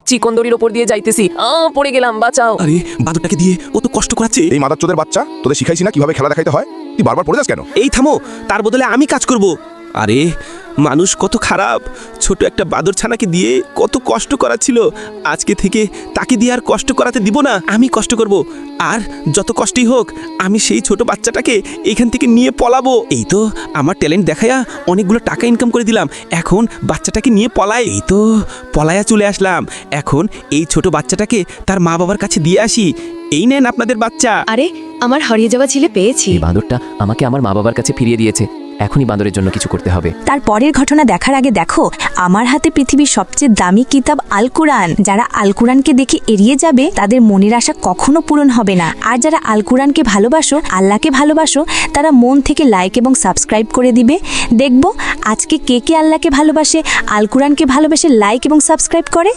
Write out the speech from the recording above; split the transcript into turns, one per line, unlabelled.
চিকন দড়ির ওপর দিয়ে যাইতেছি, পড়ে গেলাম, বাঁচাও।
আরে বাদরটাকে দিয়ে ও তো কষ্ট করাচ্ছে।
এই মাদারচোদের বাচ্চা, তোদের শিখাইছি না কিভাবে খেলা দেখাইতে হয়? তুই বারবার পড়ে যাস কেন?
এই থামো, তার বদলে আমি কাজ করব। আরে মানুষ কত খারাপ, ছোট একটা বাদর ছানাকে দিয়ে কত কষ্ট করাচ্ছিল। আজকে থেকে তাকে দিয়ে আর কষ্ট করাতে দিব না, আমি কষ্ট করব। আর যত কষ্টই হোক আমি সেই ছোট বাচ্চাটাকে এখান থেকে নিয়ে পলাবো। এই তো আমার ট্যালেন্ট দেখায়া অনেকগুলো টাকা ইনকাম করে দিলাম, এখন বাচ্চাটাকে নিয়ে পলাই। এই তো পলায়া চলে আসলাম। এখন এই ছোট বাচ্চাটাকে তার মা বাবার কাছে দিয়ে আসি। এই নেন আপনাদের বাচ্চা।
আরে আমার হারিয়ে যাওয়া ছেলে পেয়েছি।
এই বাঁদরটা আমাকে আমার মা বাবার কাছে ফিরিয়ে দিয়েছে, এখনই বাঁদরের জন্য কিছু করতে হবে।
তার পরের ঘটনা দেখার আগে দেখো, আমার হাতে পৃথিবীর সবচেয়ে দামি কিতাব আল কুরআন। যারা আল কুরআনকে দেখে এড়িয়ে যাবে তাদের মনের আশা কখনো পূরণ হবে না। আর যারা আল কুরআনকে ভালোবাসো, আল্লাহকে ভালোবাসো, তারা মন থেকে লাইক এবং সাবস্ক্রাইব করে দিবে। দেখব আজকে কে কে আল্লাহকে ভালোবাসে, আল কুরআনকে ভালোবাসে, লাইক এবং সাবস্ক্রাইব করে।